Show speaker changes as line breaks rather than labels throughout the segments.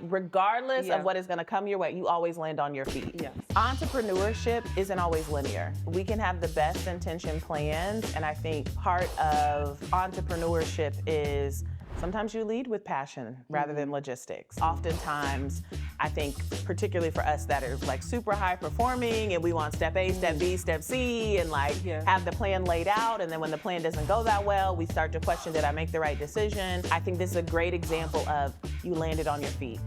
Regardless of what is going to come your way, you always land on your feet.
Yes.
Entrepreneurship isn't always linear. We can have the best intention plans, and I think part of entrepreneurship is sometimes you lead with passion rather than logistics. Oftentimes, I think, particularly for us that are like super high performing and we want step A, step B, step C, and have the plan laid out. And then when the plan doesn't go that well, we start to question, did I make the right decision? I think this is a great example of you landed on your feet.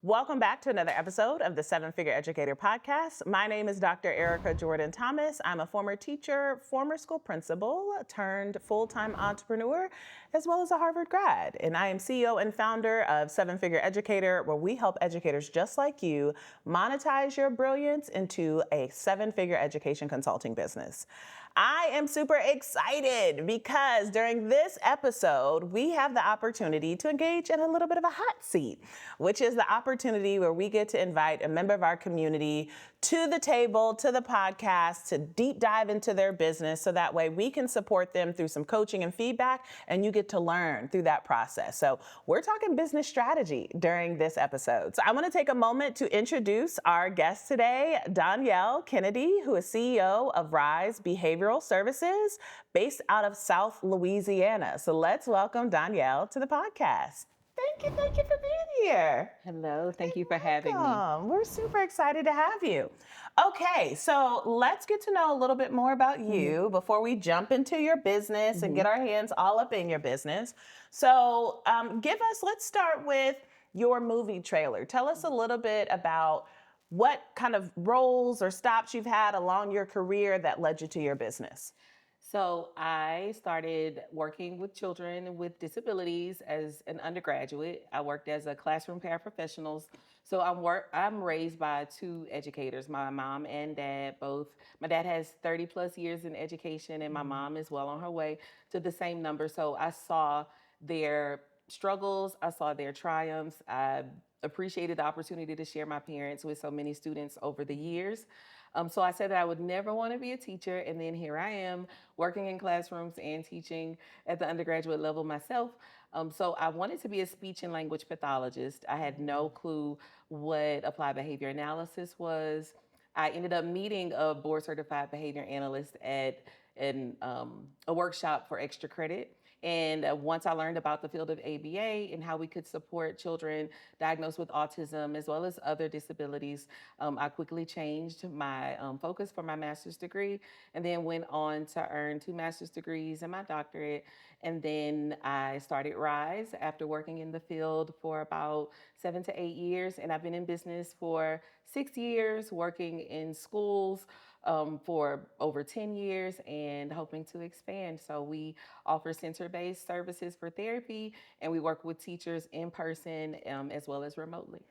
Welcome back to another episode of the Seven Figure Educator Podcast. My name is Dr. Erica Jordan Thomas. I'm a former teacher, former school principal, turned full-time entrepreneur, as well as a Harvard grad. And I am CEO and founder of Seven Figure Educator, where we help educators just like you monetize your brilliance into a seven-figure education consulting business. I am super excited because during this episode, we have the opportunity to engage in a little bit of a hot seat, which is the opportunity where we get to invite a member of our community to the table, to the podcast, to deep dive into their business so that way we can support them through some coaching and feedback, and you get to learn through that process. So we're talking business strategy during this episode. So I want to take a moment to introduce our guest today, Donyelle Kennedy, who is CEO of Rise Behavioral Services based out of South Louisiana. So let's welcome Donyelle to the podcast. Thank you for being here.
Hello, thank you for having me.
We're super excited to have you. Okay, so let's get to know a little bit more about you before we jump into your business and get our hands all up in your business. So let's start with your movie trailer. Tell us a little bit about what kind of roles or stops you've had along your career that led you to your business.
So I started working with children with disabilities as an undergraduate. I worked as a classroom paraprofessional. So I'm raised by two educators, my mom and dad both. My dad has 30 plus years in education and my mom is well on her way to the same number. So I saw their struggles, I saw their triumphs. I appreciated the opportunity to share my parents with so many students over the years. So I said that I would never want to be a teacher, and then here I am working in classrooms and teaching at the undergraduate level myself. So I wanted to be a speech and language pathologist. I had no clue what applied behavior analysis was. I ended up meeting a board certified behavior analyst at a workshop for extra credit. And once I learned about the field of ABA and how we could support children diagnosed with autism as well as other disabilities, I quickly changed my focus for my master's degree and then went on to earn 2 master's degrees and my doctorate. And then I started Rise after working in the field for about 7 to 8 years. And I've been in business for 6 years, working in schools for over 10 years and hoping to expand. So we offer center-based services for therapy, and we work with teachers in person as well as remotely.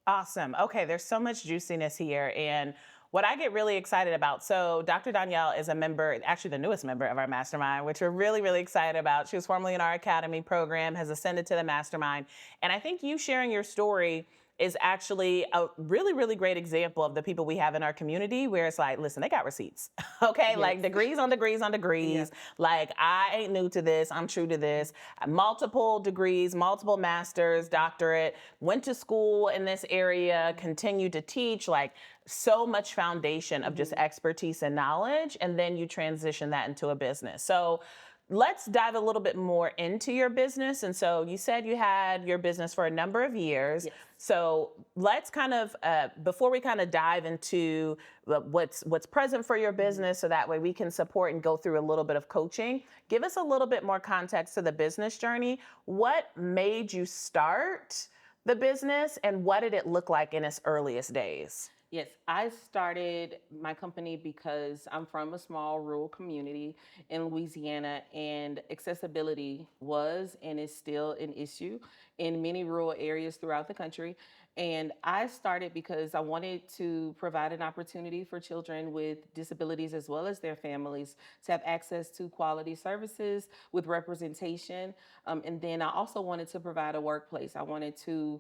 Awesome. Okay, there's so much juiciness here. And what I get really excited about, so Dr. Donyelle is a member, actually the newest member of our mastermind, which we're really, really excited about. She was formerly in our academy program, has ascended to the mastermind. And I think you sharing your story is actually a really, really great example of the people we have in our community where it's like, listen, they got receipts, okay? Yes. Like degrees on degrees on degrees. Yes. Like I ain't new to this, I'm true to this. Multiple degrees, multiple masters, doctorate, went to school in this area, continued to teach, like so much foundation of just expertise and knowledge. And then you transition that into a business. So let's dive a little bit more into your business. And so you said you had your business for a number of years. Yes. So let's kind of, before we kind of dive into what's present for your business, so that way we can support and go through a little bit of coaching, give us a little bit more context to the business journey. What made you start the business and what did it look like in its earliest days?
Yes, I started my company because I'm from a small rural community in Louisiana, and accessibility was and is still an issue in many rural areas throughout the country. And I started because I wanted to provide an opportunity for children with disabilities as well as their families to have access to quality services with representation. And then I also wanted to provide a workplace. I wanted to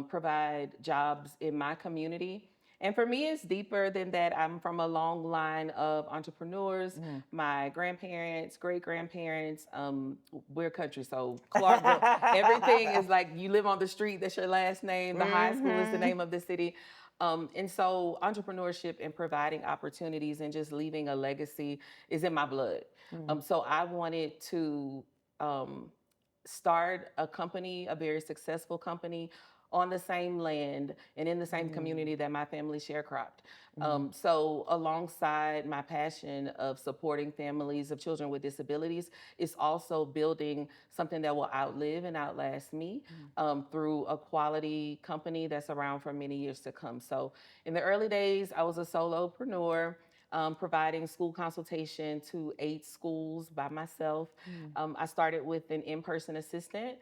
provide jobs in my community. And for me, it's deeper than that. I'm from a long line of entrepreneurs. My grandparents, great grandparents, we're country, so Clarkville, everything is like you live on the street, that's your last name. The high school is the name of the city. And so entrepreneurship and providing opportunities and just leaving a legacy is in my blood. So I wanted to start a company, a very successful company on the same land and in the same community that my family sharecropped. So alongside my passion of supporting families of children with disabilities, it's also building something that will outlive and outlast me through a quality company that's around for many years to come. So in the early days, I was a solopreneur. Providing school consultation to 8 schools by myself. I started with an in-person assistant.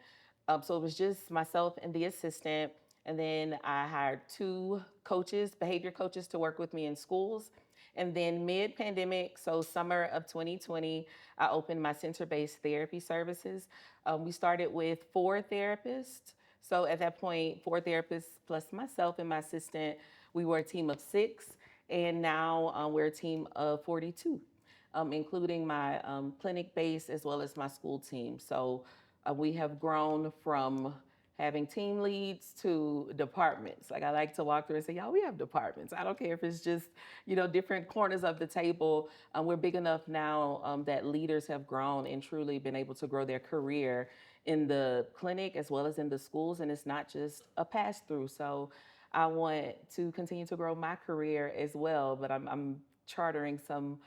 So it was just myself and the assistant. And then I hired 2 coaches, behavior coaches, to work with me in schools. And then mid-pandemic, so summer of 2020, I opened my center-based therapy services. We started with 4 therapists. So at that point, 4 therapists plus myself and my assistant, we were a team of 6. And now we're a team of 42, including my clinic base as well as my school team. So we have grown from having team leads to departments. Like I like to walk through and say, y'all, we have departments. I don't care if it's just, different corners of the table. We're big enough now that leaders have grown and truly been able to grow their career in the clinic as well as in the schools. And it's not just a pass through. So I want to continue to grow my career as well, but I'm chartering some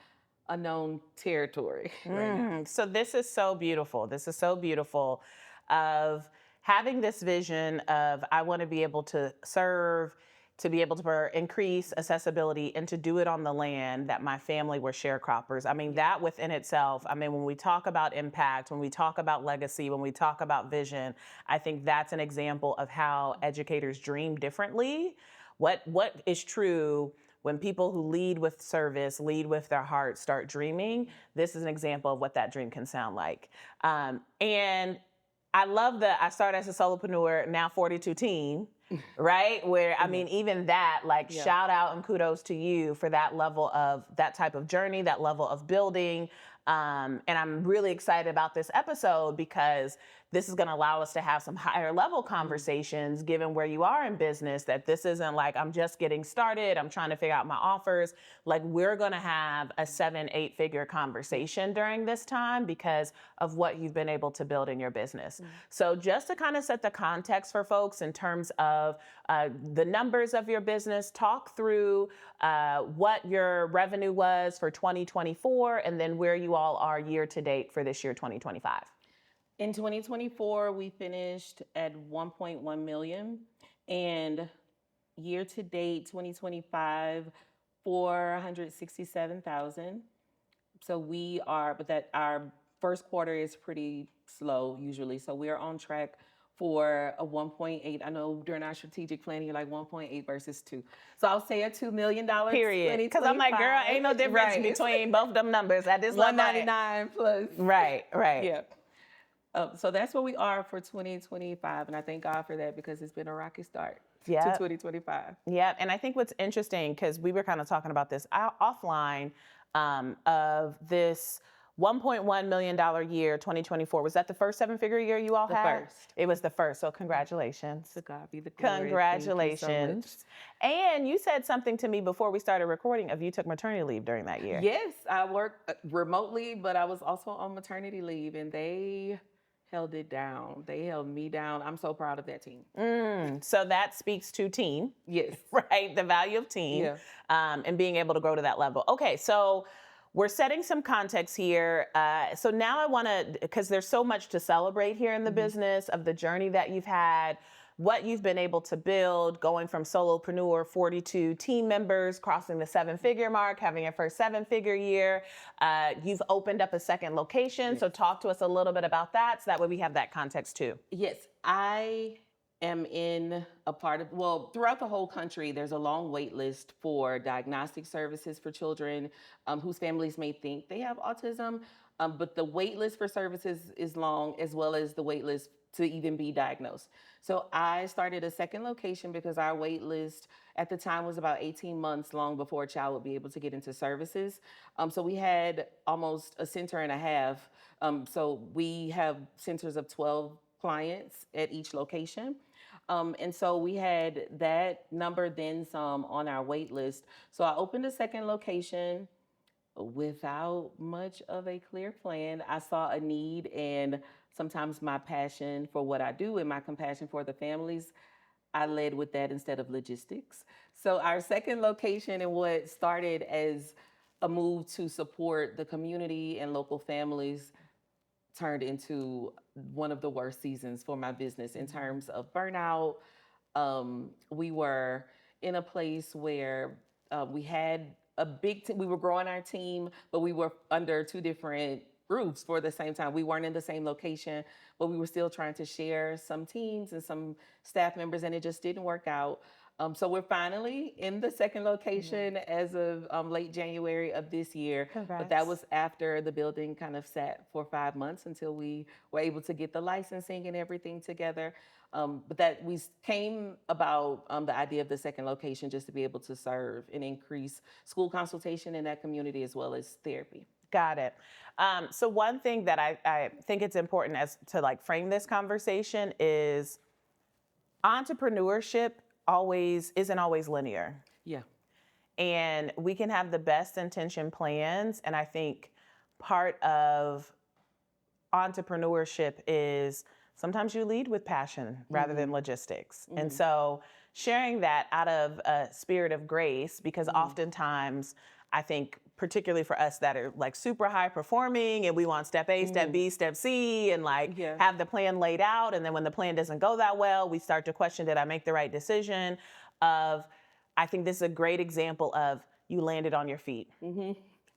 unknown territory right now.
So this is so beautiful. This is so beautiful of having this vision of I want to be able to serve, to be able to increase accessibility and to do it on the land that my family were sharecroppers. I mean, that within itself, when we talk about impact, when we talk about legacy, when we talk about vision, I think that's an example of how educators dream differently. What is true when people who lead with service, lead with their heart, start dreaming, this is an example of what that dream can sound like. And I love that I started as a solopreneur, now 42 team, right? Where, even that, shout out and kudos to you for that level of, that type of journey, that level of building. And I'm really excited about this episode because this is going to allow us to have some higher level conversations given where you are in business, that this isn't like I'm just getting started, I'm trying to figure out my offers. Like we're going to have a 7-8 figure conversation during this time because of what you've been able to build in your business. So just to kind of set the context for folks in terms of the numbers of your business, talk through what your revenue was for 2024 and then where you all are year to date for this year, 2025.
In 2024, we finished at 1.1 million, and year to date, 2025, 467,000. So we are, but that our first quarter is pretty slow usually. So we're on track for a 1.8. I know during our strategic planning, you're like 1.8 versus 2. So I'll say a $2 million.
Period. Because I'm like, girl, ain't no difference between both them numbers at this level.
199 plus.
Right.
Yeah. So that's where we are for 2025. And I thank God for that because it's been a rocky start to 2025.
Yeah. And I think what's interesting, because we were kind of talking about this offline, of this $1.1 million year, 2024. Was that the first 7-figure year you all had?
The first.
It was the first. So congratulations.
To God be the glory.
Congratulations.
Thank you so much.
And you said something to me before we started recording of you took maternity leave during that year.
Yes, I worked remotely, but I was also on maternity leave and they held it down. They held me down. I'm so proud of that team.
So that speaks to team.
Yes.
Right? The value of team and being able to grow to that level. Okay, so we're setting some context here. So now I want to, because there's so much to celebrate here in the business of the journey that you've had, what you've been able to build, going from solopreneur, 42 team members, crossing the 7-figure mark, having your first 7-figure year. You've opened up a second location. Yes. So talk to us a little bit about that so that way we have that context too.
Yes, I am in a part of, throughout the whole country, there's a long wait list for diagnostic services for children whose families may think they have autism, but the wait list for services is long, as well as the wait list to even be diagnosed. So I started a second location because our wait list at the time was about 18 months long before a child would be able to get into services. So we had almost a center and a half. So we have centers of 12 clients at each location. And so we had that number, then some, on our wait list. So I opened a second location without much of a clear plan. I saw a need, and sometimes my passion for what I do and my compassion for the families, I led with that instead of logistics. So our second location, and what started as a move to support the community and local families, turned into one of the worst seasons for my business in terms of burnout. We were in a place where we had a big team. We were growing our team, but we were under two different groups for the same time. We weren't in the same location, but we were still trying to share some teams and some staff members, and it just didn't work out. So we're finally in the second location as of late January of this year.
Congrats.
But that was after the building kind of sat for 5 months until we were able to get the licensing and everything together. But that we came about the idea of the second location just to be able to serve and increase school consultation in that community as well as therapy.
Got it. So one thing that I think it's important as to like frame this conversation is entrepreneurship isn't always linear.
Yeah.
And we can have the best intention plans. And I think part of entrepreneurship is sometimes you lead with passion rather than logistics. And so sharing that out of a spirit of grace, because oftentimes I think particularly for us that are like super high performing and we want step A, step B, step C, and like have the plan laid out. And then when the plan doesn't go that well, we start to question, did I make the right decision? I think this is a great example of you landed on your feet.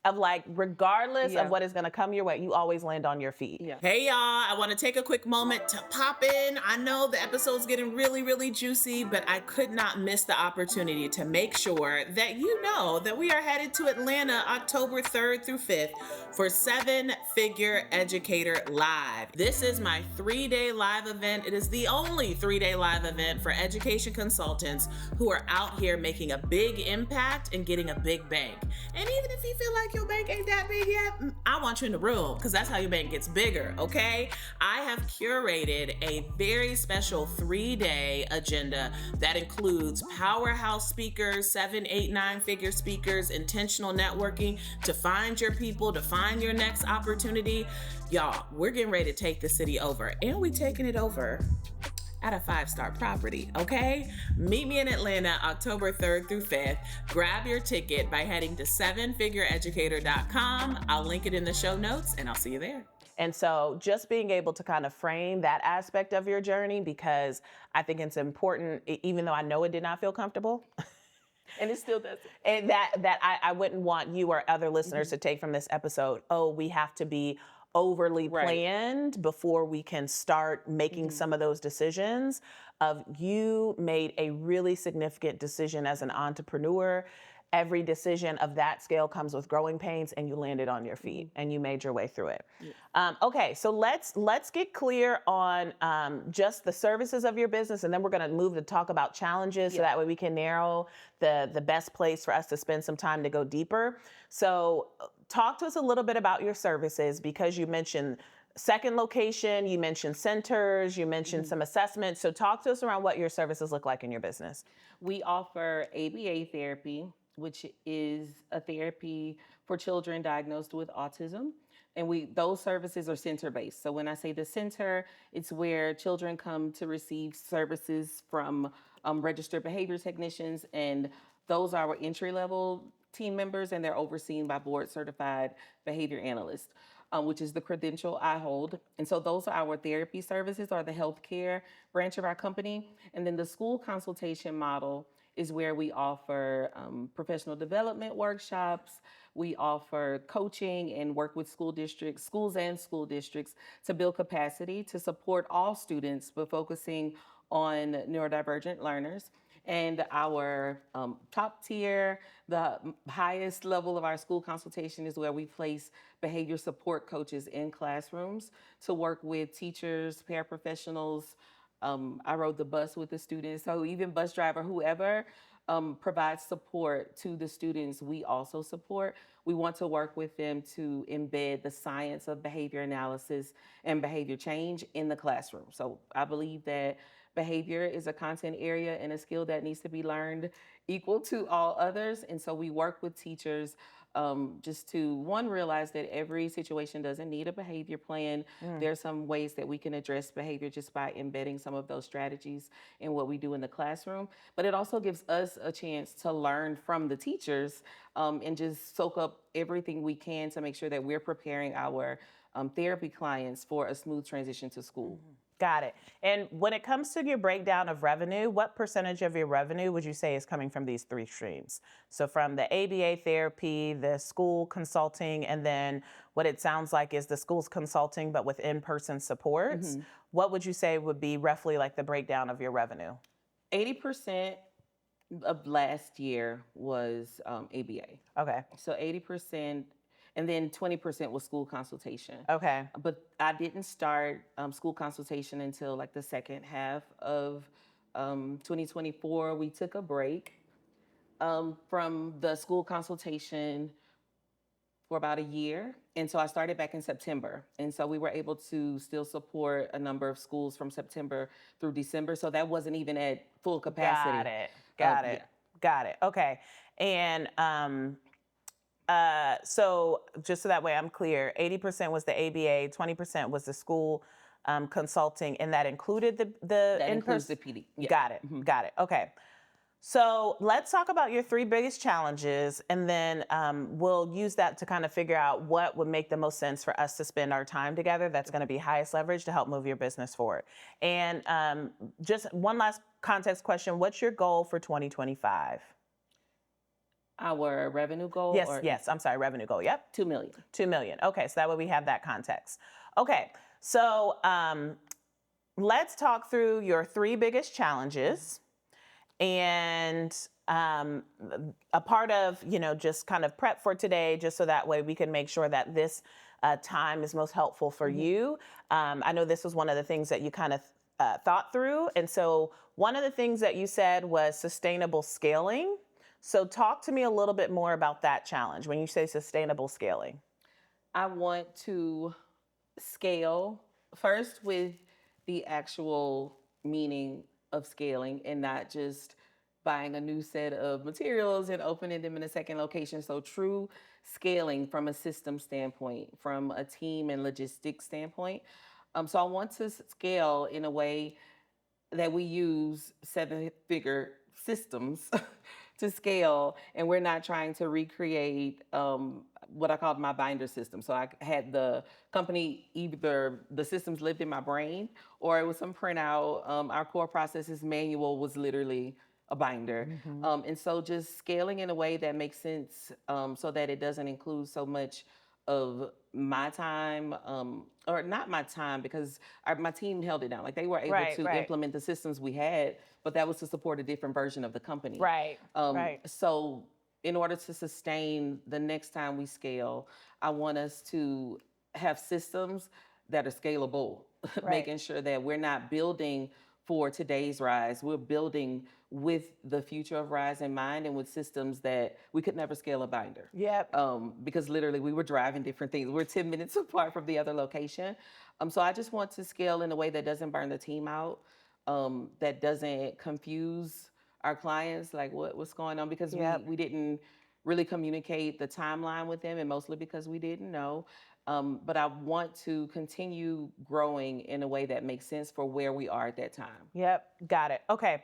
Of like, regardless of what is going to come your way, you always land on your feet.
Yeah.
Hey, y'all, I want to take a quick moment to pop in. I know the episode's getting really, really juicy, but I could not miss the opportunity to make sure that you know that we are headed to Atlanta October 3rd through 5th for Seven Figure Educator Live. This is my 3-day live event. It is the only 3-day live event for education consultants who are out here making a big impact and getting a big bank. And even if you feel like your bank ain't that big yet, I want you in the room because that's how your bank gets bigger, okay? I have curated a very special 3-day agenda that includes powerhouse speakers, 7, 8, 9-figure speakers, intentional networking to find your people, to find your next opportunity. Y'all, we're getting ready to take the city over, and we taking it over at a 5-star property, okay? Meet me in Atlanta, October 3rd through 5th. Grab your ticket by heading to sevenfigureeducator.com. I'll link it in the show notes, and I'll see you there. And so just being able to kind of frame that aspect of your journey, because I think it's important, even though I know it did not feel comfortable.
And it still doesn't.
And I wouldn't want you or other listeners to take from this episode, oh, we have to be overly planned before we can start making some of those decisions. You made a really significant decision as an entrepreneur. Every decision of that scale comes with growing pains, and you landed on your feet and you made your way through it. Okay, so let's get clear on just the services of your business, and then we're going to move to talk about challenges so that way we can narrow the best place for us to spend some time to go deeper. So talk to us a little bit about your services, because you mentioned second location, you mentioned centers, you mentioned some assessments. So talk to us around what your services look like in your business.
We offer ABA therapy, which is a therapy for children diagnosed with autism. And those services are center-based. So when I say the center, it's where children come to receive services from registered behavior technicians, and those are our entry-level team members, and they're overseen by board-certified behavior analysts, which is the credential I hold. And so those are our therapy services, or the healthcare branch of our company. And then the school consultation model is where we offer professional development workshops. We offer coaching and work with schools and school districts to build capacity to support all students, but focusing on neurodivergent learners. And our top tier, the highest level of our school consultation is where we place behavior support coaches in classrooms to work with teachers, paraprofessionals. I rode the bus with the students. So even bus driver, whoever provides support to the students, we also support. We want to work with them to embed the science of behavior analysis and behavior change in the classroom. So I believe that behavior is a content area and a skill that needs to be learned equal to all others. And so we work with teachers just to, one, realize that every situation doesn't need a behavior plan. There are some ways that we can address behavior just by embedding some of those strategies in what we do in the classroom. But it also gives us a chance to learn from the teachers and just soak up everything we can to make sure that we're preparing our therapy clients for a smooth transition to school.
Got it. And when it comes to your breakdown of revenue, what percentage of your revenue would you say is coming from these three streams? So from the ABA therapy, the school consulting, and then what it sounds like is the school's consulting, but with in-person supports. What would you say would be roughly like the breakdown of your revenue?
80% of last year was ABA.
Okay.
So 80%, and then 20% was school consultation.
Okay.
But I didn't start school consultation until like the second half of 2024. We took a break from the school consultation for about a year. And so I started back in September. And so we were able to still support a number of schools from September through December. So that wasn't even at full capacity.
Got it. Got it.
Yeah.
Got it. Okay. And so just so that way I'm clear, 80% was the ABA, 20% was the school consulting, and that included the
That includes
in-person.
the PD. Yeah.
Got it. Got it. Okay. So let's talk about your three biggest challenges, and then we'll use that to kind of figure out what would make the most sense for us to spend our time together that's going to be highest leverage to help move your business forward. And just one last context question. What's your goal for 2025?
Our revenue goal?
Yes,
or
yes. I'm sorry, revenue goal. Yep.
2 million.
2 million. Okay, so that way we have that context. Okay, so let's talk through your three biggest challenges. And a part of, just kind of prep for today, just so that way we can make sure that this time is most helpful for you. I know this was one of the things that you kind of thought through. And so one of the things that you said was sustainable scaling. So talk to me a little bit more about that challenge when you say sustainable scaling.
I want to scale first with the actual meaning of scaling and not just buying a new set of materials and opening them in a second location. So true scaling from a system standpoint, from a team and logistics standpoint. So I want to scale in a way that we use seven-figure systems to scale, and we're not trying to recreate what I called my binder system. So I had the company, either the systems lived in my brain or it was some printout. Our core processes manual was literally a binder. And so just scaling in a way that makes sense so that it doesn't include so much of my time, or not my time, because my team held it down. Like they were able to implement the systems we had, but that was to support a different version of the company.
Right.
So in order to sustain the next time we scale, I want us to have systems that are scalable, making sure that we're not building for today's rise. We're building with the future of rise in mind and with systems that we could never scale a binder.
Yep.
Because literally we were driving different things. We're 10 minutes apart from the other location. So I just want to scale in a way that doesn't burn the team out, that doesn't confuse our clients, like what's going on, because we didn't really communicate the timeline with them, and mostly because we didn't know. But I want to continue growing in a way that makes sense for where we are at that time.
Yep, got it. Okay.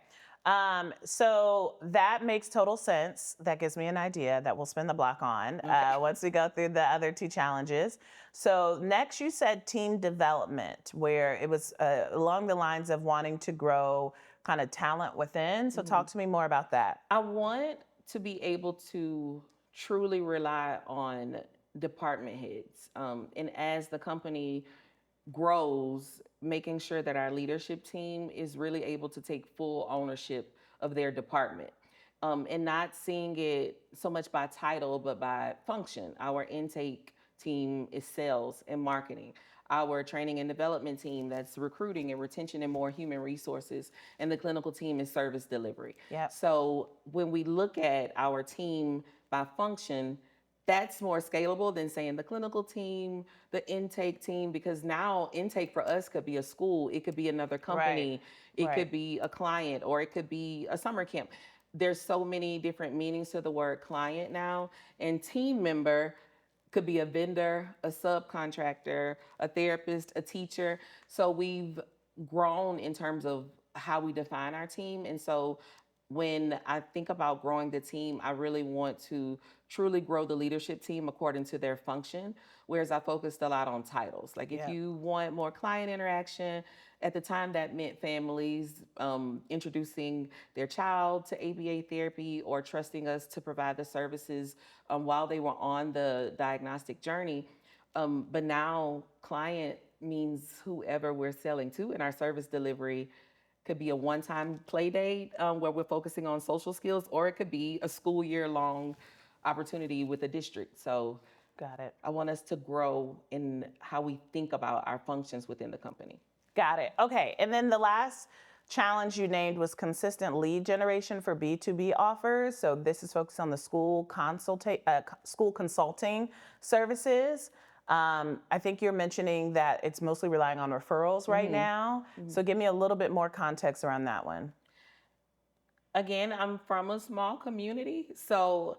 So that makes total sense. That gives me an idea that we'll spin the block on once we go through the other two challenges. So next you said team development, where it was along the lines of wanting to grow kind of talent within. So talk to me more about that.
I want to be able to truly rely on department heads. And as the company grows, making sure that our leadership team is really able to take full ownership of their department. And not seeing it so much by title, but by function. Our intake team is sales and marketing. Our training and development team, that's recruiting and retention and more human resources. And the clinical team is service delivery.
Yep.
So when we look at our team by function, that's more scalable than saying the clinical team, the intake team, because now intake for us could be a school, it could be another company, it could be a client, or it could be a summer camp. There's so many different meanings to the word client now, and team member could be a vendor, a subcontractor, a therapist, a teacher. So we've grown in terms of how we define our team. And so when I think about growing the team, I really want to truly grow the leadership team according to their function, whereas I focused a lot on titles. Like if you want more client interaction, at the time that meant families introducing their child to ABA therapy or trusting us to provide the services while they were on the diagnostic journey. But now client means whoever we're selling to, and our service delivery could be a one-time play date where we're focusing on social skills, or it could be a school year long opportunity with a district. So
got it.
I want us to grow in how we think about our functions within the company.
Got it. Okay. And then the last challenge you named was consistent lead generation for B2B offers. So this is focused on the school consulting services. I think you're mentioning that it's mostly relying on referrals right now. So give me a little bit more context around that one.
Again, I'm from a small community, so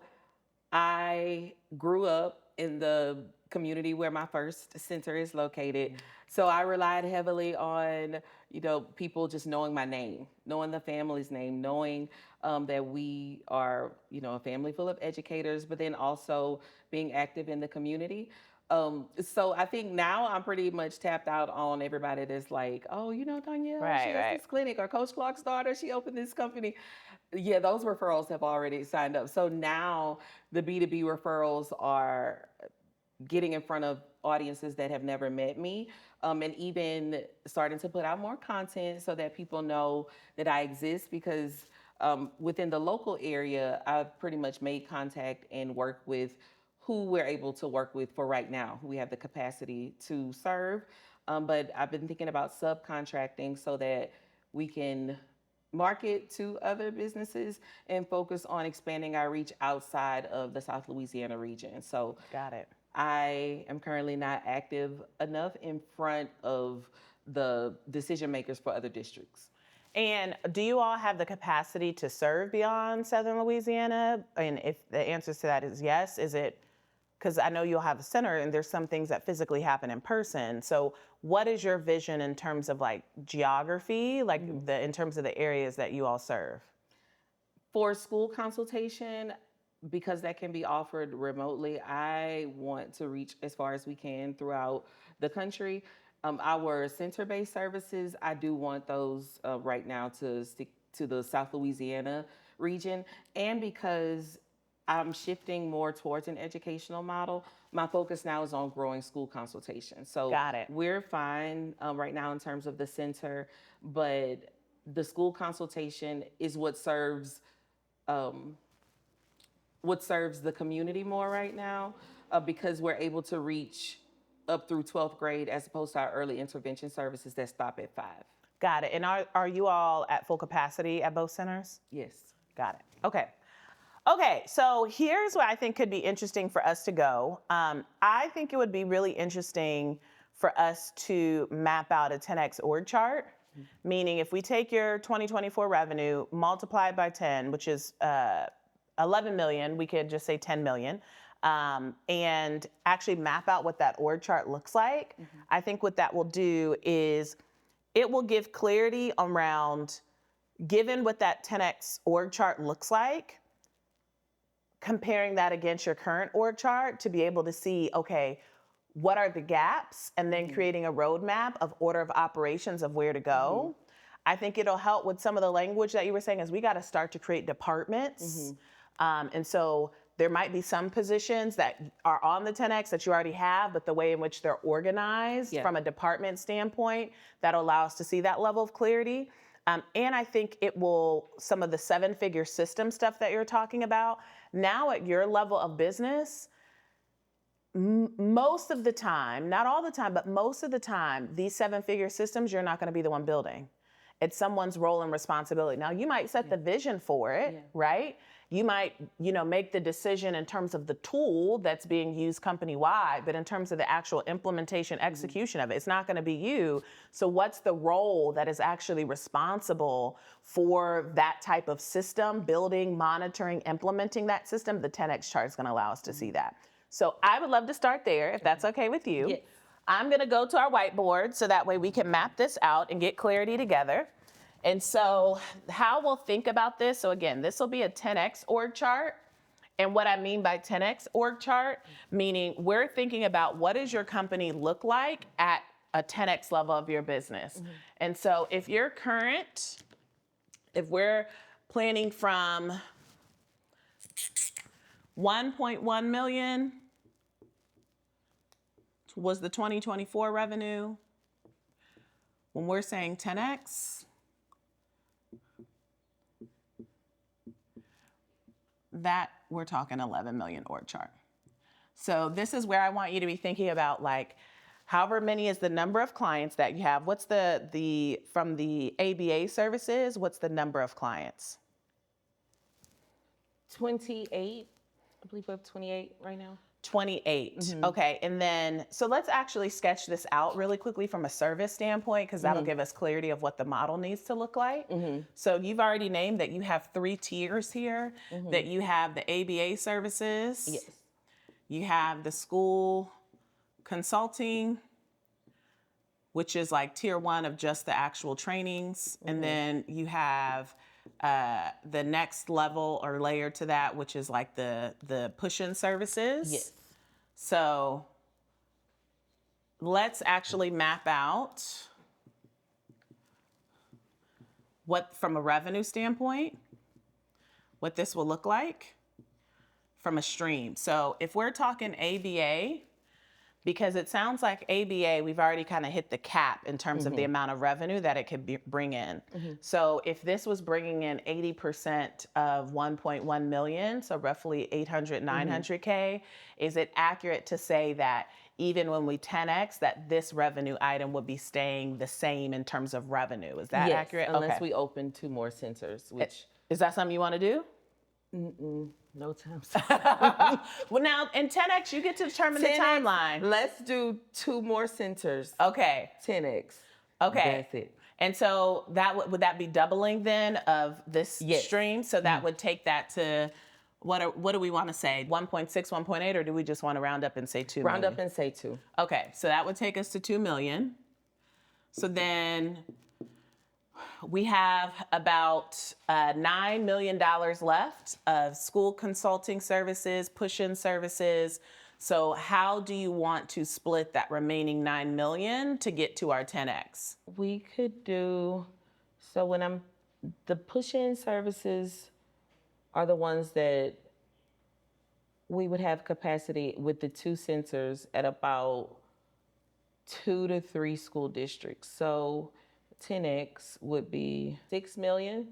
I grew up in the community where my first center is located. So I relied heavily on, people just knowing my name, knowing the family's name, knowing that we are, a family full of educators, but then also being active in the community. So I think now I'm pretty much tapped out on everybody that's like, oh, Donyelle, she has this clinic, or Coach Clark's daughter, she opened this company. Yeah, those referrals have already signed up. So now the B2B referrals are getting in front of audiences that have never met me, and even starting to put out more content so that people know that I exist, because within the local area, I've pretty much made contact and work with who we're able to work with for right now, who we have the capacity to serve. But I've been thinking about subcontracting so that we can market to other businesses and focus on expanding our reach outside of the South Louisiana region. So
got it.
I am currently not active enough in front of the decision makers for other districts.
And do you all have the capacity to serve beyond Southern Louisiana? And if the answer to that is yes, is it, because I know you'll have a center and there's some things that physically happen in person. So what is your vision in terms of like geography, like in terms of the areas that you all serve?
For school consultation, because that can be offered remotely, I want to reach as far as we can throughout the country. Our center-based services, I do want those right now to stick to the South Louisiana region. And because I'm shifting more towards an educational model, my focus now is on growing school consultation. So
got it.
We're fine right now in terms of the center, but the school consultation is what serves the community more right now, because we're able to reach up through 12th grade as opposed to our early intervention services that stop at 5.
Got it. And are you all at full capacity at both centers?
Yes.
Got it. Okay, so here's what I think could be interesting for us to go. I think it would be really interesting for us to map out a 10x org chart, meaning if we take your 2024 revenue, multiply it by 10, which is 11 million, we could just say 10 million, and actually map out what that org chart looks like. I think what that will do is it will give clarity around, given what that 10x org chart looks like, comparing that against your current org chart to be able to see, okay, what are the gaps, and then creating a roadmap of order of operations of where to go. I think it'll help with some of the language that you were saying, is we got to start to create departments. And so there might be some positions that are on the 10X that you already have, but the way in which they're organized from a department standpoint, that'll allow us to see that level of clarity. And I think it will, some of the 7-figure system stuff that you're talking about, now at your level of business, most of the time, not all the time, but most of the time, these 7-figure systems, you're not going to be the one building. It's someone's role and responsibility. Now, you might set the vision for it, right? You might, make the decision in terms of the tool that's being used company-wide, but in terms of the actual implementation, execution of it, it's not going to be you. So what's the role that is actually responsible for that type of system, building, monitoring, implementing that system? The 10X chart is going to allow us to see that. So I would love to start there, if that's okay with you.
Yes.
I'm going to go to our whiteboard so that way we can map this out and get clarity together. And so how we'll think about this, so again, this will be a 10X org chart. And what I mean by 10X org chart, meaning we're thinking about what does your company look like at a 10X level of your business. And so if you're current, if we're planning from 1.1 million was the 2024 revenue, when we're saying 10X, that we're talking 11 million org chart. So this is where I want you to be thinking about, like, however many is the number of clients that you have. What's the from the ABA services, what's the number of clients?
28. I believe we have 28 right now.
28. Okay. And then, so let's actually sketch this out really quickly from a service standpoint, because that'll give us clarity of what the model needs to look like. So you've already named that you have 3 tiers here, that you have the ABA services.
Yes.
You have the school consulting, which is like tier 1 of just the actual trainings. And then you have the next level or layer to that, which is like the push-in services.
Yes.
So let's actually map out what, from a revenue standpoint, what this will look like from a stream. So if we're talking ABA, because it sounds like ABA, we've already kind of hit the cap in terms of the amount of revenue that it could bring in. So if this was bringing in 80% of 1.1 million, so roughly 800, 900K, is it accurate to say that even when we 10X, that this revenue item would be staying the same in terms of revenue? Is that accurate?
Unless we open 2 more centers, which...
Is that something you want to do?
No time.
Well, now in 10X, you get to determine the timeline.
Let's do 2 more centers.
Okay.
10X.
Okay.
That's it.
And so that would that be doubling then of this stream? So that would take that to, what do we want to say? 1.6, 1.8, or do we just want to round up and say 2
Round
million?
up and say 2.
Okay, so that would take us to 2 million. So then we have about $9 million left of school consulting services, push-in services. So how do you want to split that remaining 9 million to get to our 10X?
We could do, so when the push-in services are the ones that we would have capacity with the 2 centers at about 2 to 3 school districts. So 10X would be 6 million.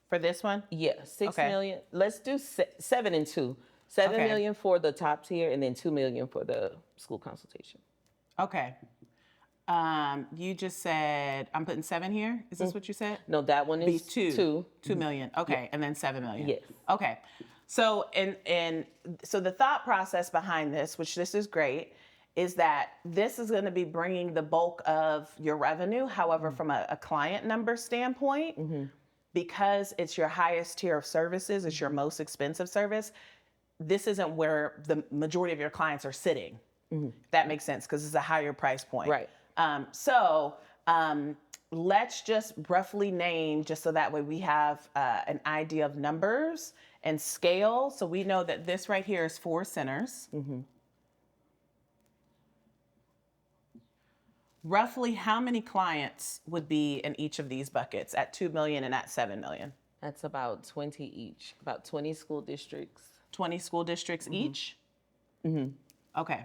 For this one?
Yeah, 6 million. Let's do 7 and 2. 7 million for the top tier, and then 2 million for the school consultation.
Okay. You just said, I'm putting 7 here? Is this what you said?
No, that one is 2.
2 million. Okay. And then 7 million.
Yes.
Okay. So, and so the thought process behind this, which this is great, is that this is going to be bringing the bulk of your revenue. However, from a client number standpoint, because it's your highest tier of services, it's your most expensive service, this isn't where the majority of your clients are sitting. If that makes sense, because it's a higher price point.
Right.
So let's just roughly name, just so that way we have an idea of numbers and scale. So we know that this right here is 4 centers. Roughly how many clients would be in each of these buckets at 2 million and at 7 million?
That's about 20 each, about 20 school districts.
20 school districts each? Okay.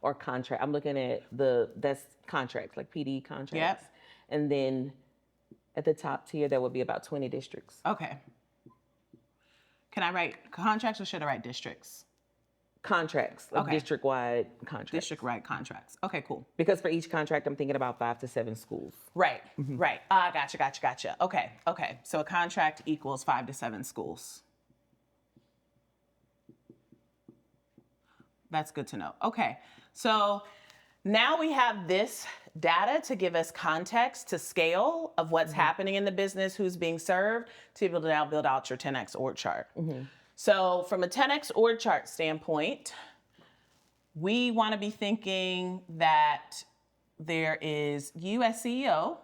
Or contract. I'm looking at that's contracts, like PD contracts.
Yep.
And then at the top tier, there would be about 20 districts.
Okay. Can I write contracts or should I write districts?
Contracts, like
Okay.
district-wide contracts.
District-wide contracts. Okay, cool.
Because for each contract, I'm thinking about 5 to 7 schools.
Right, right. Gotcha. Okay. So a contract equals 5 to 7 schools. That's good to know. Okay, so now we have this data to give us context to scale of what's happening in the business, who's being served, to be able to now build out your 10X org chart. So from a 10X org chart standpoint, we want to be thinking that there is you as CEO.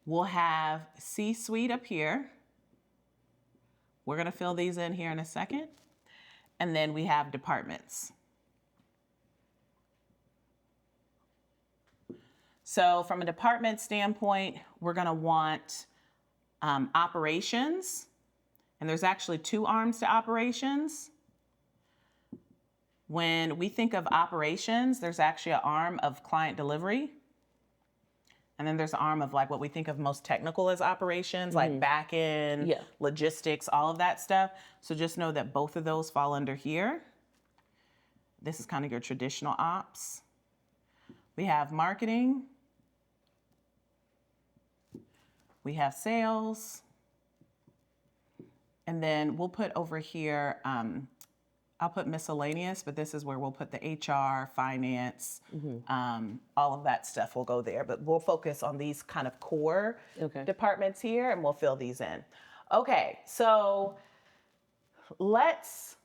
We'll have C-suite up here. We're going to fill these in here in a second. And then we have departments. So from a department standpoint, we're going to want operations. And there's actually 2 arms to operations. When we think of operations, there's actually an arm of client delivery. And then there's an arm of like what we think of most technical as operations, like back end, logistics, all of that stuff. So just know that both of those fall under here. This is kind of your traditional ops. We have marketing. We have sales. And then we'll put over here, I'll put miscellaneous, but this is where we'll put the HR, finance, all of that stuff will go there. But we'll focus on these kind of core departments here, and we'll fill these in. Okay, so let's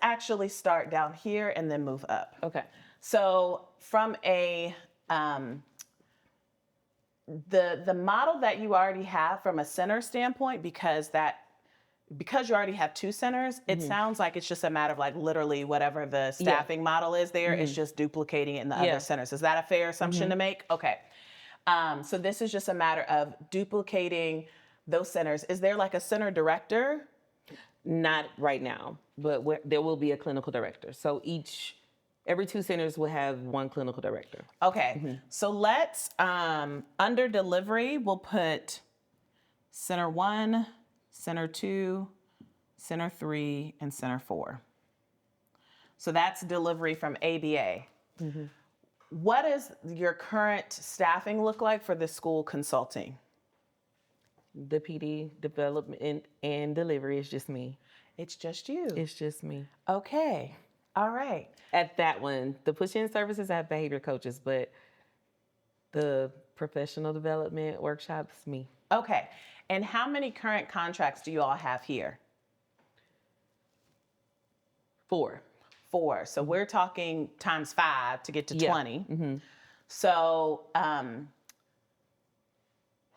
actually start down here and then move up.
Okay.
So from a the model that you already have from a center standpoint, because you already have 2 centers, it sounds like it's just a matter of like literally whatever the staffing model is there, it's just duplicating it in the other centers. Is that a fair assumption to make? Okay. So this is just a matter of duplicating those centers. Is there like a center director?
Not right now, but there will be a clinical director. So every 2 centers will have 1 clinical director.
Okay. So let's, under delivery, we'll put center 1, center 2, center 3, and center 4. So that's delivery from ABA. What does your current staffing look like for the school consulting?
The PD development and delivery is just me.
It's just you.
It's just me.
Okay. All right.
At that one, the push-in services, I have behavior coaches, but the professional development workshops, me.
Okay. And how many current contracts do you all have here?
4.
4. So we're talking times 5 to get to 20. So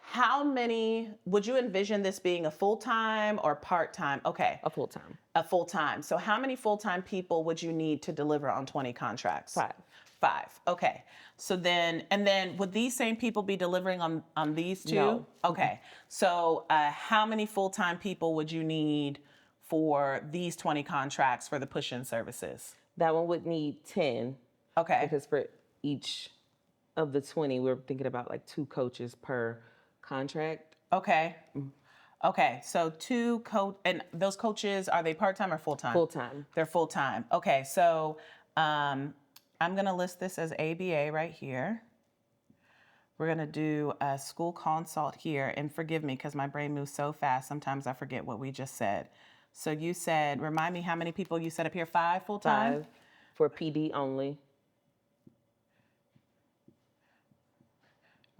how many, would you envision this being a full-time or part-time? Okay.
A full-time.
A full-time. So how many full-time people would you need to deliver on 20 contracts?
5.
5. Okay. So then, and then would these same people be delivering on these 2?
No.
Okay. So how many full-time people would you need for these 20 contracts for the push-in services?
That one would need 10.
Okay.
Because for each of the 20, we're thinking about like 2 coaches per contract.
Okay. Okay. So 2 and those coaches, are they part-time or full-time?
Full-time.
They're full-time. Okay. So I'm going to list this as ABA right here. We're going to do a school consult here. And forgive me because my brain moves so fast. Sometimes I forget what we just said. So you said, remind me how many people you said up here? 5 full-time?
5 for PD only.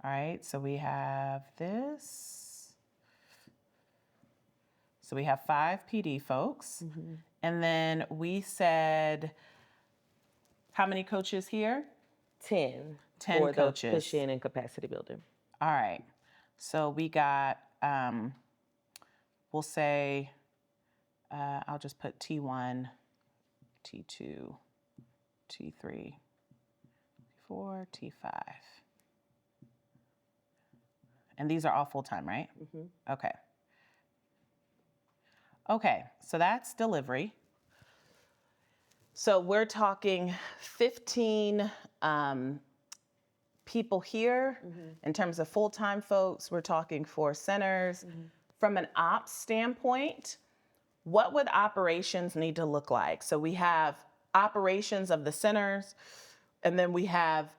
All right. So we have this. So we have 5 PD folks. And then we said, how many coaches here?
10.
10
for
coaches.
The push-in and capacity building.
All right. So we got, we'll say, I'll just put T1, T2, T3, T4, T5. And these are all full-time, right? Okay. Okay, so that's delivery. So we're talking 15 people here in terms of full-time folks. We're talking 4 centers. From an ops standpoint, what would operations need to look like? So we have operations of the centers, and then we have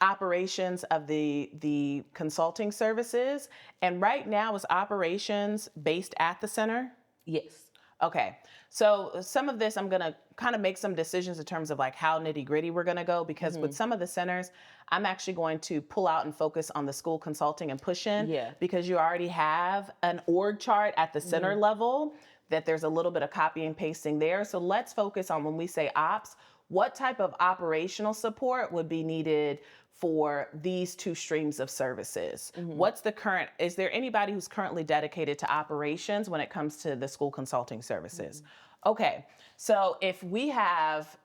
operations of the consulting services. And right now is operations based at the center?
Yes.
Okay. So some of this, I'm going to kind of make some decisions in terms of like how nitty gritty we're going to go, because with some of the centers, I'm actually going to pull out and focus on the school consulting and push in,
Yeah.
because you already have an org chart at the center level that there's a little bit of copy and pasting there. So let's focus on, when we say ops, what type of operational support would be needed for these 2 streams of services? What's the current, is there anybody who's currently dedicated to operations when it comes to the school consulting services? Okay, so if we have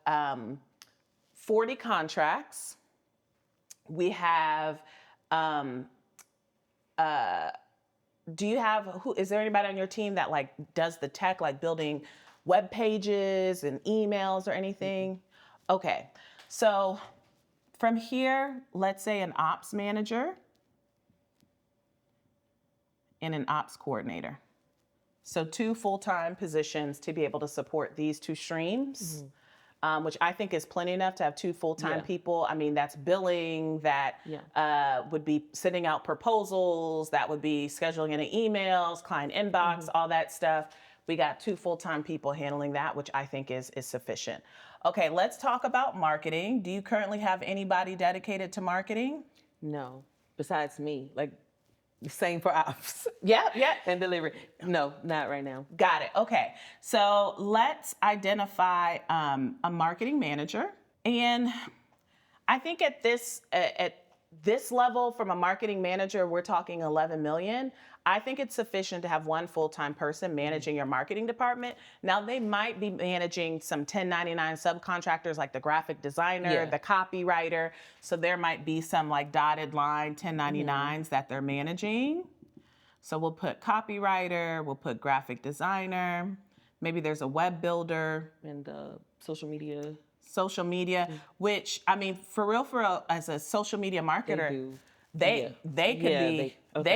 40 contracts, we have, do you have, is there anybody on your team that like does the tech, like building web pages and emails or anything? Okay, so from here, let's say an ops manager and an ops coordinator. So 2 full-time positions to be able to support these 2 streams, which I think is plenty enough to have 2 full-time people. I mean, that's billing, that would be sending out proposals, that would be scheduling any emails, client inbox, all that stuff. We got 2 full-time people handling that, which I think is sufficient. Okay, let's talk about marketing. Do you currently have anybody dedicated to marketing?
No, besides me, like same for ops.
Yeah.
And delivery. No, not right now.
Got it. Okay, so let's identify a marketing manager. And I think at this level, from a marketing manager, we're talking 11 million. I think it's sufficient to have 1 full-time person managing your marketing department. Now, they might be managing some 1099 subcontractors like the graphic designer, the copywriter. So there might be some like dotted line 1099s that they're managing. So we'll put copywriter, we'll put graphic designer. Maybe there's a web builder.
And social media.
Which, I mean, for real, as a social media marketer, they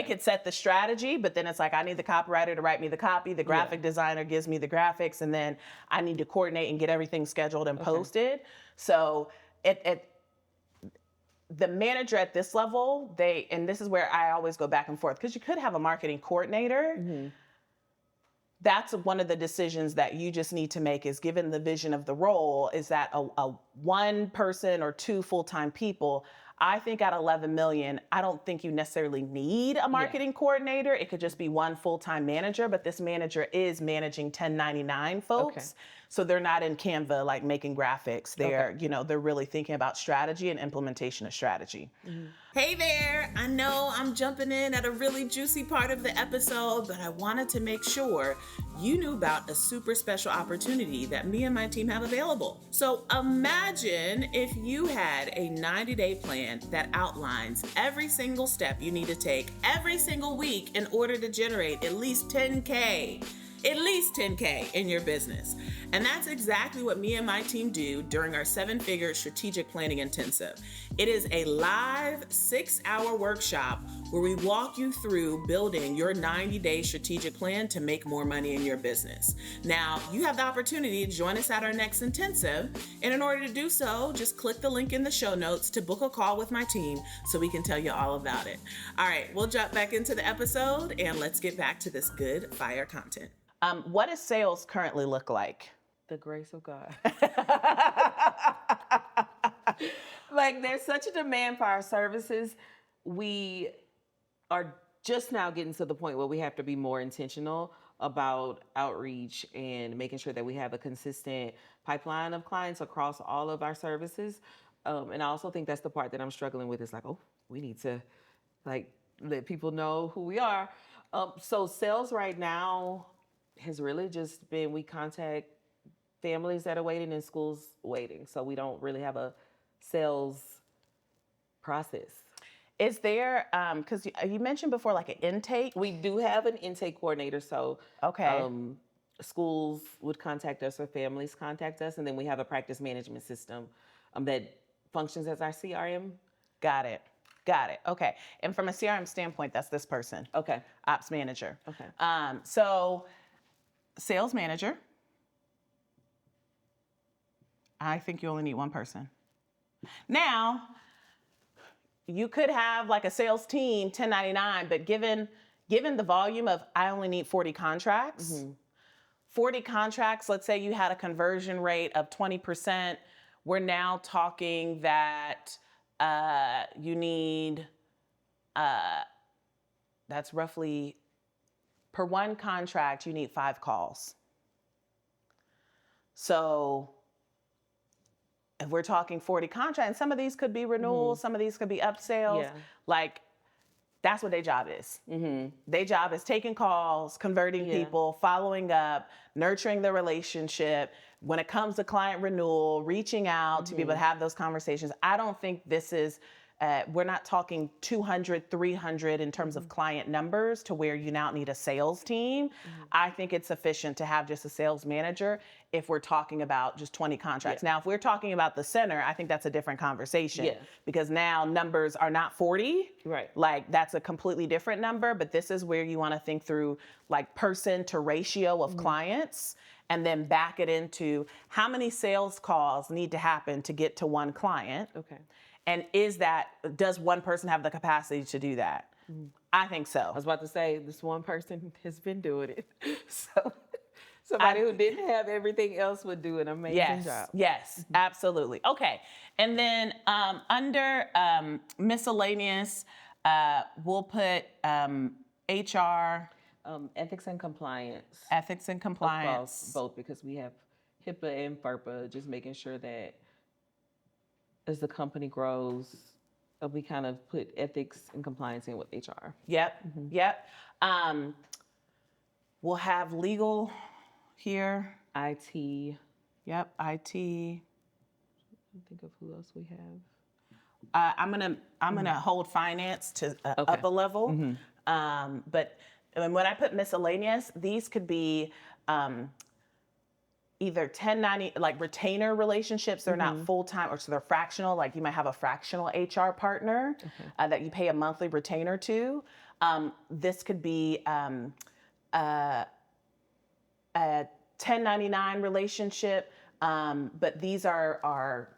could set the strategy, but then it's like, I need the copywriter to write me the copy, the graphic designer gives me the graphics, and then I need to coordinate and get everything scheduled and posted. So the manager at this level, and this is where I always go back and forth, because you could have a marketing coordinator. That's one of the decisions that you just need to make, is given the vision of the role, is that a 1 person or 2 full-time people. I think at 11 million, I don't think you necessarily need a marketing coordinator. It could just be 1 full-time manager, but this manager is managing 1099 folks. So they're not in Canva like making graphics. They're, they're really thinking about strategy and implementation of strategy. Hey there, I know I'm jumping in at a really juicy part of the episode, but I wanted to make sure you knew about a super special opportunity that me and my team have available. So imagine if you had a 90-day plan that outlines every single step you need to take every single week in order to generate at least 10K in your business. And that's exactly what me and my team do during our 7 Figure Strategic Planning Intensive. It is a live 6-hour workshop where we walk you through building your 90-day strategic plan to make more money in your business. Now, you have the opportunity to join us at our next intensive. And in order to do so, just click the link in the show notes to book a call with my team so we can tell you all about it. All right, we'll jump back into the episode and let's get back to this good fire content. What does sales currently look like?
The grace of God. Like, there's such a demand for our services. We are just now getting to the point where we have to be more intentional about outreach and making sure that we have a consistent pipeline of clients across all of our services. And I also think that's the part that I'm struggling with, is like, we need to like let people know who we are. So sales right now has really just been, we contact families that are waiting and schools waiting. So we don't really have a sales process.
Is there, because you mentioned before like an intake?
We do have an intake coordinator, so
Okay.
schools would contact us or families contact us, and then we have a practice management system that functions as our CRM.
Got it. Got it. Okay. And from a CRM standpoint, that's this person.
Okay.
Ops manager.
Okay.
So sales manager, I think you only need one person. Now, you could have like a sales team, 1099, but given the volume of I only need 40 contracts, 40 contracts, let's say you had a conversion rate of 20%, we're now talking that you need, that's roughly, per one contract, you need 5 calls. So if we're talking 40 contracts, and some of these could be renewals, some of these could be upsells,
Yeah.
like that's what their job is. Their job is taking calls, converting people, following up, nurturing the relationship. When it comes to client renewal, reaching out to be able to have those conversations. I don't think this is, we're not talking 200, 300 in terms of client numbers to where you now need a sales team. I think it's sufficient to have just a sales manager if we're talking about just 20 contracts. Now, if we're talking about the center, I think that's a different conversation because now numbers are not 40.
Right.
Like that's a completely different number, but this is where you want to think through like person to ratio of clients and then back it into how many sales calls need to happen to get to one client.
Okay.
And does one person have the capacity to do that? I think so.
I was about to say, this one person has been doing it. So somebody who didn't have everything else would do an amazing job.
Yes, absolutely. Okay. And then under miscellaneous, we'll put HR.
Ethics and compliance.
Ethics and compliance.
Across both, because we have HIPAA and FERPA, just making sure that as the company grows, we kind of put ethics and compliance in with HR.
Yep. We'll have legal here.
IT.
Yep, IT.
Think of who else we have.
I'm gonna hold finance to up a level. But when I put miscellaneous, these could be either 1090, like retainer relationships. They're not full-time, or so they're fractional. Like you might have a fractional HR partner that you pay a monthly retainer to. This could be a 1099 relationship, but these are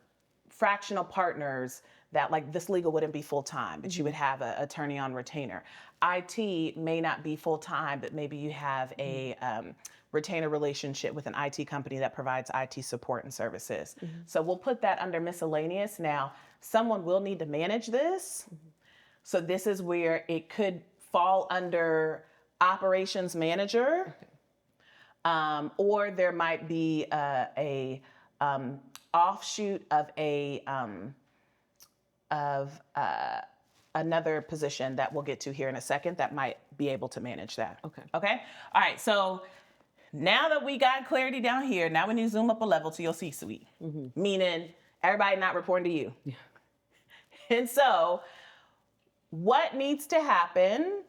fractional partners that, like, this legal wouldn't be full-time, but you would have an attorney on retainer. IT may not be full-time, but maybe you have a retainer relationship with an IT company that provides IT support and services. So we'll put that under miscellaneous. Now, someone will need to manage this. So this is where it could fall under operations manager, or there might be a offshoot of another position that we'll get to here in a second that might be able to manage that. Okay. All right. So now that we got clarity down here, now we need to zoom up a level to your C-suite, meaning everybody not reporting to you. And so what needs to happen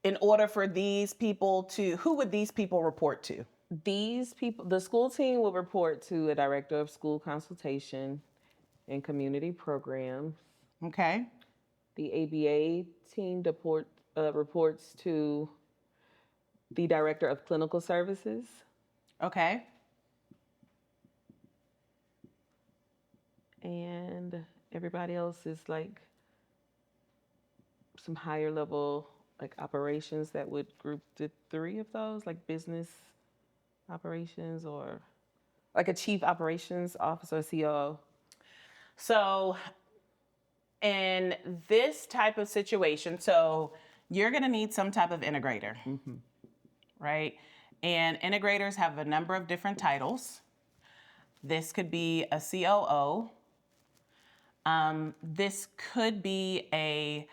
in order for these people who would these people report to?
These people, the school team will report to a director of school consultation and community programs.
Okay.
The ABA team reports to the director of clinical services.
Okay.
And everybody else is like some higher level, like operations that would group the 3 of those, like business operations, or like a chief operations officer, COO.
So in this type of situation, so you're going to need some type of integrator, right? And integrators have a number of different titles. This could be a COO. This could be a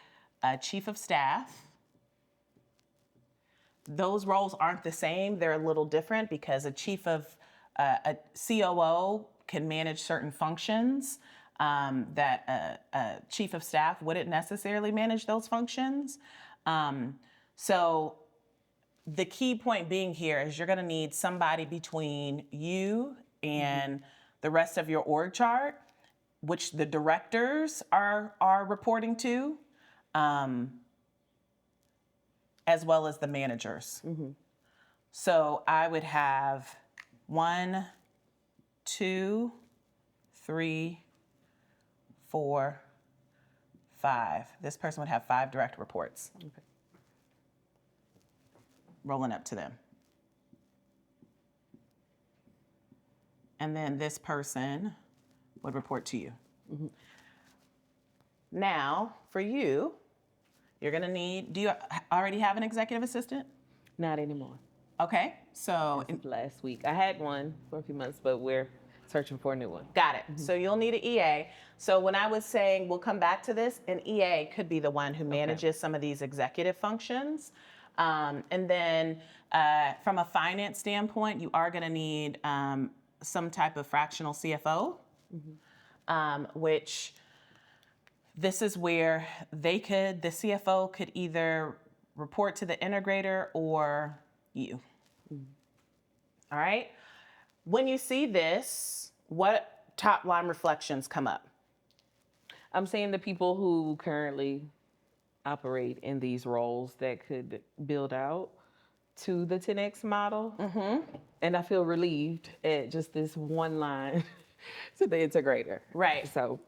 chief of staff. Those roles aren't the same. They're a little different because a COO can manage certain functions. that a chief of staff wouldn't necessarily manage those functions. So the key point being here is you're going to need somebody between you and the rest of your org chart, which the directors are reporting to, as well as the managers. So I would have 1, 2, 3, 4, 5. This person would have 5 direct reports. Rolling up to them. And then this person would report to you. Now, for you, you're gonna need, do you already have an executive assistant?
Not anymore.
Okay, so
Last week. I had one for a few months, but we're searching for a new one.
got it. So you'll need an EA. So when I was saying we'll come back to this, an EA could be the one who manages some of these executive functions. And then from a finance standpoint, you are going to need some type of fractional CFO, which this is where the CFO could either report to the integrator or you. All right. When you see this, what top line reflections come up?
I'm seeing the people who currently operate in these roles that could build out to the 10X model. And I feel relieved at just this one line to the integrator.
Right.
So,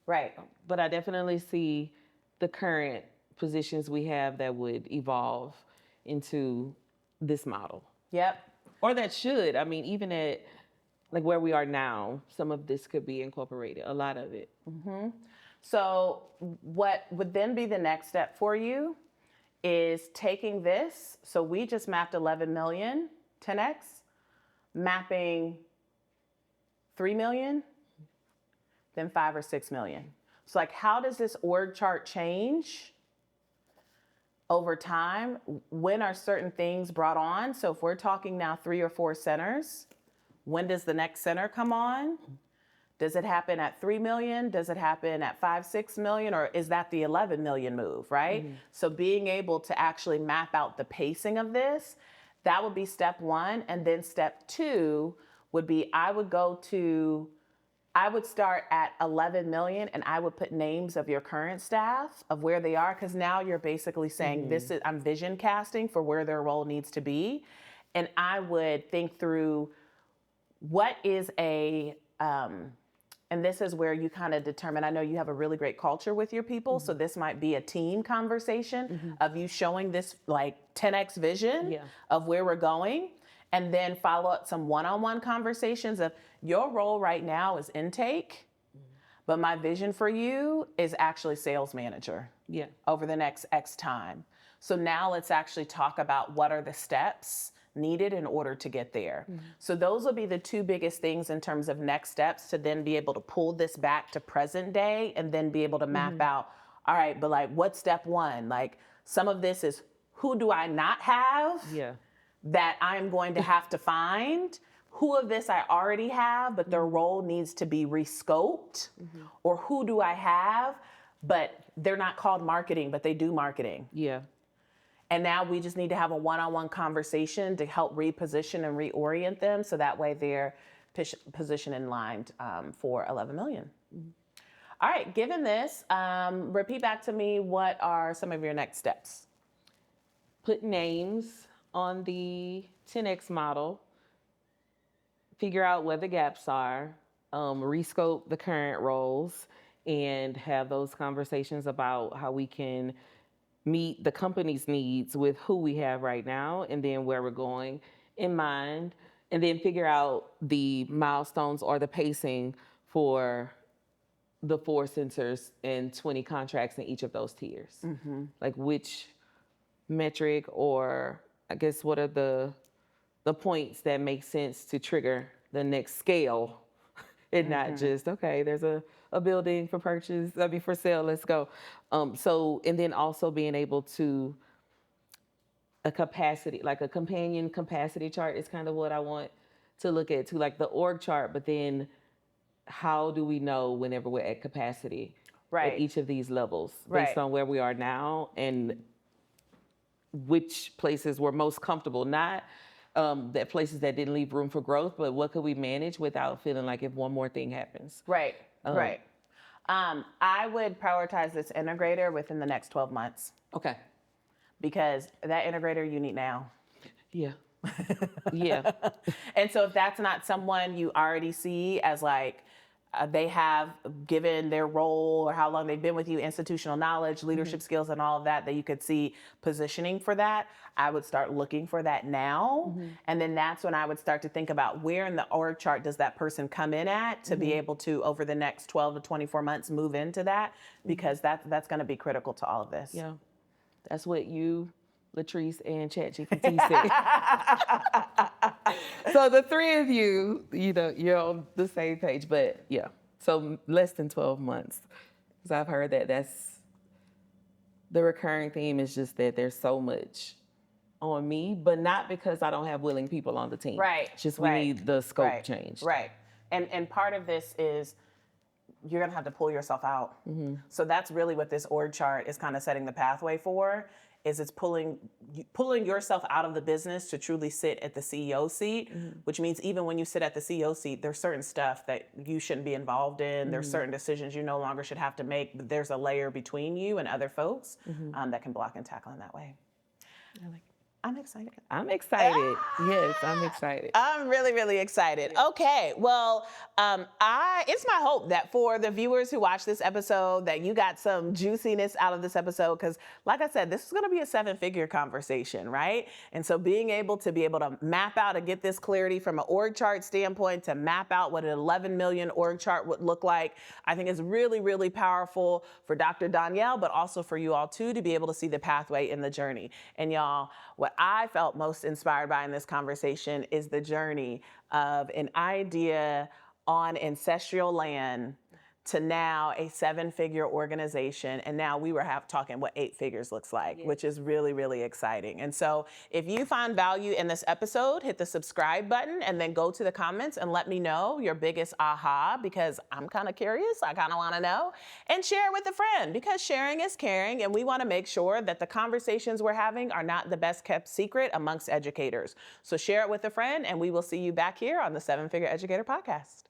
Right.
but I definitely see the current positions we have that would evolve into this model.
Yep.
Or that should. I mean, even at like where we are now, some of this could be incorporated, a lot of it.
So what would then be the next step for you is taking this. So we just mapped 11 million, 10X, mapping 3 million, then 5 or 6 million. So like, how does this org chart change over time? When are certain things brought on? So if we're talking now 3 or 4 centers, when does the next center come on? Does it happen at 3 million? Does it happen at 5, 6 million? Or is that the 11 million move, right? So being able to actually map out the pacing of this, that would be step 1. And then step 2 would be, I would start at 11 million and I would put names of your current staff of where they are. Cause now you're basically saying I'm vision casting for where their role needs to be. And I would think through what is and this is where you kind of determine, I know you have a really great culture with your people, so this might be a team conversation of you showing this like 10X vision of where we're going, and then follow up some one-on-one conversations of your role right now is intake, but my vision for you is actually sales manager over the next X time. So now let's actually talk about what are the steps needed in order to get there. So those will be the 2 biggest things in terms of next steps to then be able to pull this back to present day and then be able to map out, all right, but like what's step 1? Like some of this is who do I not have that I'm going to have to find? Who of this I already have, but their role needs to be rescoped? Or who do I have, but they're not called marketing, but they do marketing? And now we just need to have a one-on-one conversation to help reposition and reorient them so that way they're positioned and lined for 11 million. All right, given this, repeat back to me, what are some of your next steps?
Put names on the 10X model, figure out where the gaps are, rescope the current roles, and have those conversations about how we can meet the company's needs with who we have right now and then where we're going in mind, and then figure out the milestones or the pacing for the 4 centers and 20 contracts in each of those tiers. Like which metric, or I guess what are the points that make sense to trigger the next scale and not just, okay, there's a building for purchase, for sale, let's go. So, and then also being able to, a capacity, like a companion capacity chart is kind of what I want to look at too, like the org chart, but then how do we know whenever we're at capacity
Right.
at each of these levels
Right.
based on where we are now and which places we're most comfortable, not that places that didn't leave room for growth, but what could we manage without feeling like if one more thing happens.
Right. Right. I would prioritize this integrator within the next 12 months
Okay.
because that integrator you need now.
Yeah. Yeah.
And so if that's not someone you already see as like they have given their role or how long they've been with you, institutional knowledge, leadership skills, and all of that, that you could see positioning for that, I would start looking for that now. And then that's when I would start to think about where in the org chart does that person come in at to be able to, over the next 12 to 24 months, move into that, because that's going to be critical to all of this.
Yeah. That's what you, Latrice, and ChatGPT said. So the three of you, you're on the same page, but yeah. So less than 12 months. Because I've heard that that's the recurring theme is just that there's so much on me, but not because I don't have willing people on the team.
Right.
It's just we need the scope changed.
Right. And part of this is you're going to have to pull yourself out. So that's really what this org chart is kind of setting the pathway for, is it's pulling yourself out of the business to truly sit at the CEO seat, which means even when you sit at the CEO seat, there's certain stuff that you shouldn't be involved in. There's certain decisions you no longer should have to make, but there's a layer between you and other folks that can block and tackle in that way. I'm excited.
I'm excited. Yes, I'm excited.
I'm really, really excited. Okay, well, it's my hope that for the viewers who watch this episode, that you got some juiciness out of this episode, because like I said, this is gonna be a 7-figure conversation, right? And so being able to map out and get this clarity from an org chart standpoint, to map out what an 11 million org chart would look like, I think is really, really powerful for Dr. Donyelle, but also for you all too, to be able to see the pathway in the journey. And y'all, what I felt most inspired by in this conversation is the journey of an idea on ancestral land to now a 7-figure organization. And now we were talking what 8 figures looks like, which is really, really exciting. And so if you find value in this episode, hit the subscribe button and then go to the comments and let me know your biggest aha, because I'm kind of curious. I kind of want to know. And share with a friend, because sharing is caring. And we want to make sure that the conversations we're having are not the best kept secret amongst educators. So share it with a friend, and we will see you back here on the 7 Figure Educator Podcast.